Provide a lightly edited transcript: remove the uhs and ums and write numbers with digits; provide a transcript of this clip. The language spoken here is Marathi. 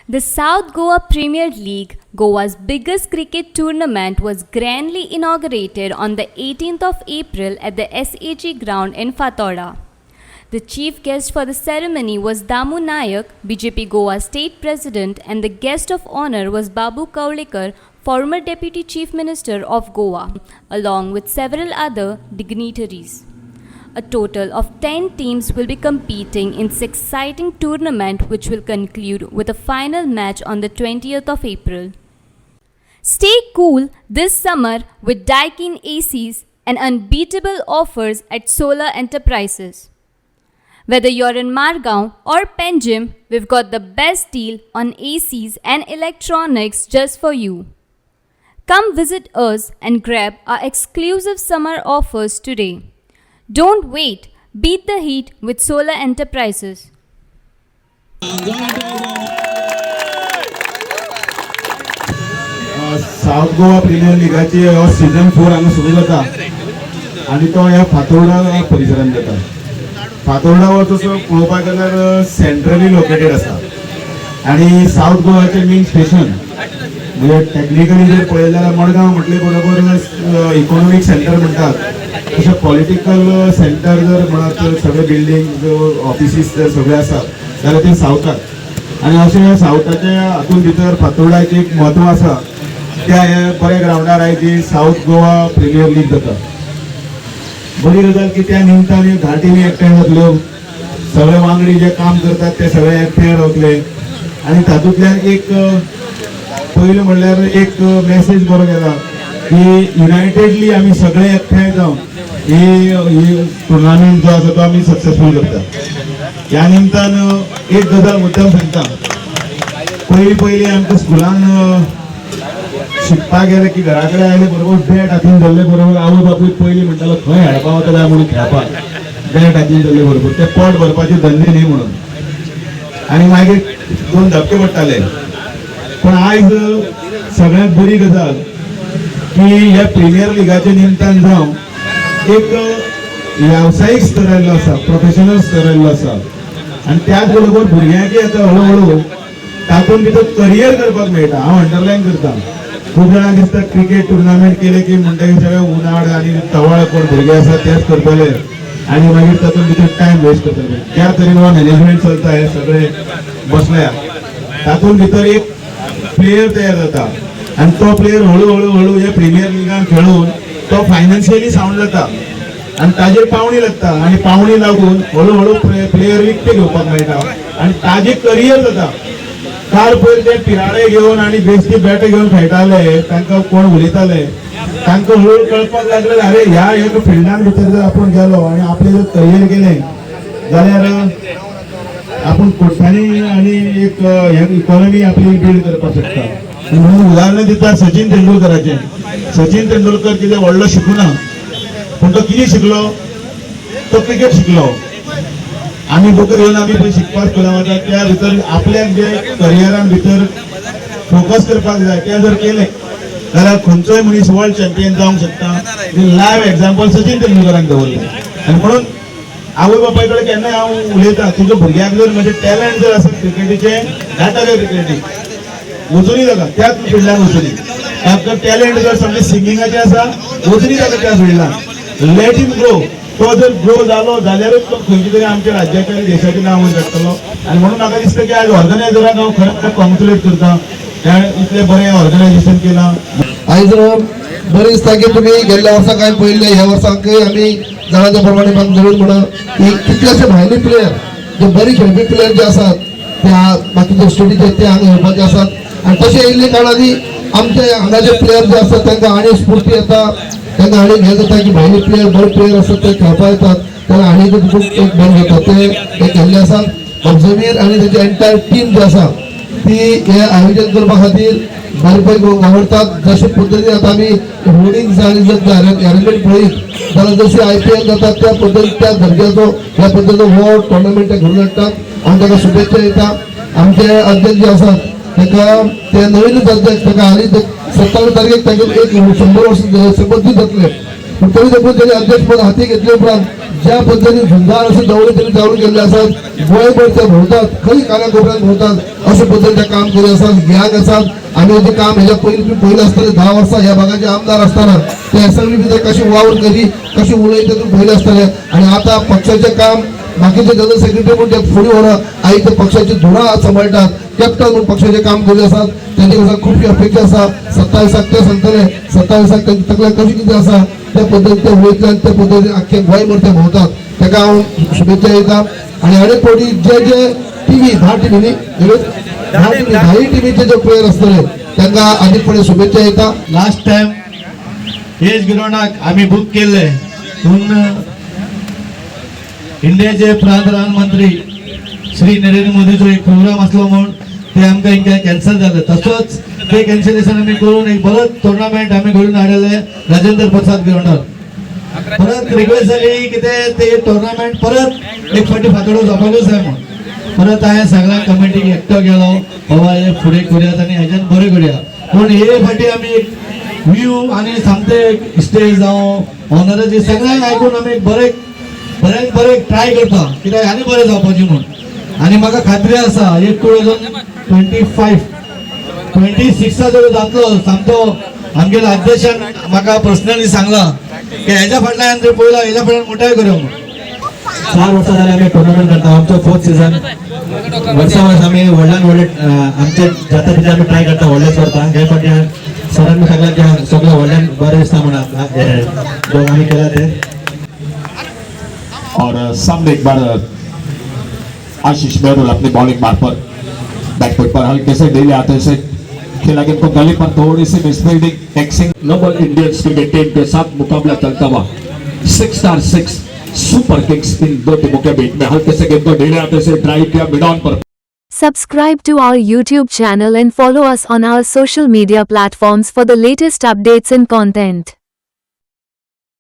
The South Goa Premier League, Goa's biggest cricket tournament, was grandly inaugurated on the 18th of April at the SAG ground in Fatora. The chief guest for the ceremony was Damu Nayak, BJP Goa State President, and the guest of honor was Babu Kaulikar, former Deputy Chief Minister of Goa, along with several other dignitaries. A total of 10 teams will be competing in this exciting tournament, which will conclude with a final match on the 20th of April. Stay cool this summer with Daikin ACs and unbeatable offers at Solar Enterprises. Whether you're in Margao or Panjim, we've got the best deal on ACs and electronics just for you. Come visit us and grab our exclusive summer offers today. Don't wait. Beat the heat with Solar Enterprises. South Goa premier लीगाची सीझन 4 हांगा सुरू जाता आनी तो ह्या फातोर्डा परिसरांत जाता. फातोर्डा हो तसो पळोवपाक गेल्यार सेंट्रली लोकेटेड आसा आनी साउथ गोवाचें मेन स्टेशन म्हणजे टेक्निकली जर पळयलें जाल्यार मडगांव म्हटले बरोबर इकॉनॉमिक सेंटर म्हणटात तशें पॉलिटिकल सेंटर जर म्हणत सगळे बिल्डींग ऑफिसीस जर सगळे आसात जाल्यार ते साउथाक आनी अशें ह्या साउथाचे हातून भितर फातोर्डाक एक म्हत्व आसा त्या हे बऱ्या ग्रावंडार आयज साउथ गोवा प्रिमियर लीग जाता. बरी गजाल की त्या निमतान धा टिमी एकठांय जातल्यो, सगळे वांगडी जे काम करतात ते सगळे एकठांय रावतले आनी तातूंतल्यान एक पयलें म्हणल्यार एक मेसेज बरो गेला की युनायटेडली आमी सगळे एकठांय जावन ही टुर्नामेंट जो आसा तो आमी सक्सेसफूल करता. ह्या निमतान एक गजाल मुद्दम सांगता. पयलीं आमकां स्कुलान शिकपाक गेले की घरा कडेन आयले बरोबर बॅट हातीन धरले बरोबर आवय बापूय पयलीं म्हणटालो खंय खेळपा वता काय म्हणून खेळपाक बॅट हातीन धरले बरोबर ते पोट भरपाचे धंदे न्ही म्हणून आनी मागीर 2 धपके पडटाले. पण आयज सगळ्यांत बरी गजाल की ह्या प्रिमियर लीगाच्या निमतान जावन एक व्यावसायिक स्तर आयिल्लो आसा, प्रोफेशनल स्तर आयिल्लो आसा आनी त्याच बरोबर भुरग्यांकी आतां हळू तातूंत भितर करियर करपाक मेळटा. हांव अंडरलायन करता. खूब जाणांक दिसता क्रिकेट टुर्नामेंट केले की म्हणटकीर सगळे उनाड आनी तवळ कोण भुरगे आसा तेच करतले आनी मागीर तातूंत भितर टायम वेस्ट करतले. त्या तरेन हो मॅनेजमेंट चलता हे सगळे बसल्या तातूंत भितर एक प्लेयर तयार जाता आनी तो प्लेयर हळू हे प्रिमियर लीगान खेळून तो फायनान्शियली सावंड जाता आनी ताजेर पावणी लागता आनी पावणी लागून हळू प्लेयर विकते घेवपाक मेळटा आनी ताजें करियर जाता. काल पयर ते पिराडे घेवन आनी बेश्टी बॅट घेवन खेळटाले तांकां कोण उलयताले तांकां हळू कळपाक लागले अरे ह्या एक फिल्डान भितर जर आपूण गेलो आनी आपलें जर करियर केलें जाल्यार आपूण कोट्यांनी आनी एक इकॉनॉमी आपली बिल्ड करपाक शकता. म्हणून उदाहरण दिता सचिन तेंडुलकराचें. सचिन तेंडुलकर कितें व्हडलो शिकुना पूण तो कितें शिकलो तो क्रिकेट शिकलो. आमी बुकां घेवन आमी पळय शिकपाक स्कुलां वतात त्या भितर आपल्याक जे करियरान भितर फोकस करपाक जाय तें जर केलें जाल्यार खंयचोय मनीस वर्ल्ड चॅम्पियन जावंक शकता. लायव्ह एग्जाम्पल सचिन तेंडुलकरान दवरलें आनी म्हणून आवय बापाय कडेन केन्नाय हांव उलयतां तुज्या भुरग्याक जर म्हणजे टॅलंट जर आसत क्रिकेटीचें घाटा गे क्रिकेटीक वचूनी ताका त्याच फिल्डान वचूनी. ताका टॅलंट जर समजा सिंगिंगाचें आसा वचूनी ताका त्या फिल्डान लेट हिम ग्रो. तो जर ग्रो जालो जाल्यारूच तो खंयच्या तरी आमच्या राज्याचें आनी देशाचें नांव काडटलो आनी म्हणून म्हाका दिसता की आज ऑर्गनायझराक हांव खरें कॉंग्रेच्युलेट करता. इतलें बरें ऑर्गनायझेशन केलां. आयज बरें दिसता की तुमी गेल्ल्या वर्सा काय पयले ह्या वर्साकय आमी जाणाच्या प्रमाणे म्हाका जरूर म्हणून की कितलेशे भायले प्लेयर जे बरे खेळपी प्लेयर जे आसात ते बाकीचे स्टेटीचे ते हांगा येवपाचे आसात आनी तशें येयल्ले कारणांनी आमचे हांगाचे प्लेयर जे आसात तांकां आनी स्फूर्ती येता तांकां आनी हें जाता की भायले प्लेयर बरे प्लेयर आसात ते खेळपा येतात तांकां आनी खूब एक बरें जाता ते केल्ले आसात. जमीर आनी तेजी एंटायर टीम जी आसा ती हे आयोजन करपा खातीर बरेपैकी आवडटात. जशे पद्दतीन आतां आमी रोडिंग्स आनी जर अरेंजमेंट पळयत जाल्यार जशी IPL जाता त्या पद्दतीन त्या दर्ज्याचो ह्या पद्दतीचो हो टुर्नामेंट घडोवन हाडटात आनी ताका शुभेच्छा दिता. आमचे अध्यक्ष जे आसात ताका ते नवीनच अध्यक्ष ताका हालींच 27 तारखेक ताका एक 100 वर्स शपथ जातले पण तरी देखून त्यांनी अध्यक्षपद हाती घेतले उपरांत ज्या पद्धतीने झुंजार असे दौरे त्यांनी चालू केले असतात गोयभर ते भोवतात खरी कानाकोपऱ्यात भोवतात अशा पद्धतीचे काम केले असतात ज्ञान असतात आणि ते काम ह्याच्या पहिलं असताना 10 वर्षा या भागाचे आमदार असताना ते असेंब्लीमध्ये कशी वावर केली कशी उलय त्यातून पहिले असताना आणि आता पक्षाचे काम बाकीचे जनरल सेक्रेटरी म्हणून ते फुडी होणं आणि ते पक्षाची धुरा सांभाळतात कॅप्टन म्हणून पक्षाचे काम केले असतात त्यांच्याकडे खूप अपेक्षा असतात 27 ते सांगताना 27 त्यांची तकलीफ कशी किती असा त्या पद्धतीने ते वळतल्यान त्या पद्धतीने अख्खे गोयभर ते भोवतात ताका हांव शुभेच्छा दितात आणि अनेक फावटी जे टीव्ही 10 टीव्हीनी 10 टीव्हीचे जे प्लेयर असतले त्यांना अधिकपणे शुभेच्छा दितात लास्ट टाइम हेच ग्राउंडाक आम्ही बुक केले पूण इंडियाचे प्रधानमंत्री श्री नरेंद्र मोदीचो एक प्रोग्राम असलो म्हणून ते आमकां हिंगा कॅन्सल जालें तसोच ते कॅन्सलेशन आमी करून एक परत टुर्नामेंट आमी घडून हाडले राजेंद्र प्रसाद ग्राउंडार परत रिक्वेस्ट जाली कितें ते टुर्नामेंट परत एक फावटी फातोड्यो जावपाकूच जाय म्हणून परत हांवें सगळ्या कमिटीक एकटो गेलो बाबा हे फुडें करुयात आनी हेज्यान बरें करुया पूण हे फावटी आमी एक व्यू आनी सामके स्टेज जावं ऑनराची सगळ्यांक आयकून आमी बरें ट्राय करता कित्याक आनी बरें जावपाचें म्हणून आनी म्हाका खात्री आसा एक 2026 जर जातलो सामको आमगेल्या अध्यक्षान म्हाका पर्सनली सांगला की हेज्या फाटल्यान जर पळयला हेज्या फाटल्यान मोठाय करूं म्हणून 4 वर्सां जाले आमी टुर्नामेंट करता आमचो 4th सीझन वर्सा वर्स आमी व्हडल्यान व्हडले आमचे जाता तितले आमी ट्राय करता व्हडलेच करता हे फावटी सरांनी सगळ्यांक सगळें व्हडल्यान बरें दिसता म्हणून जो आमी केला ते और सामने एक बार आशीष मेहरुल अपनी बॉलिंग मार्फत बैकफुट पर हल्के से ढीले आते से खेला गेंद को गले पर थोड़ी सी मिसफील्डिंग एक्सिंग नोबल इंडियंस क्रिकेट टीम के साथ मुकाबला चलता हुआ 6 सुपर किक्स इन 2 टीमों के बीच में हल्के से गेंद को ढीले आते से ड्राइव किया मिड ऑन पर Subscribe to our YouTube channel and follow us on our social media platforms for the latest updates and content.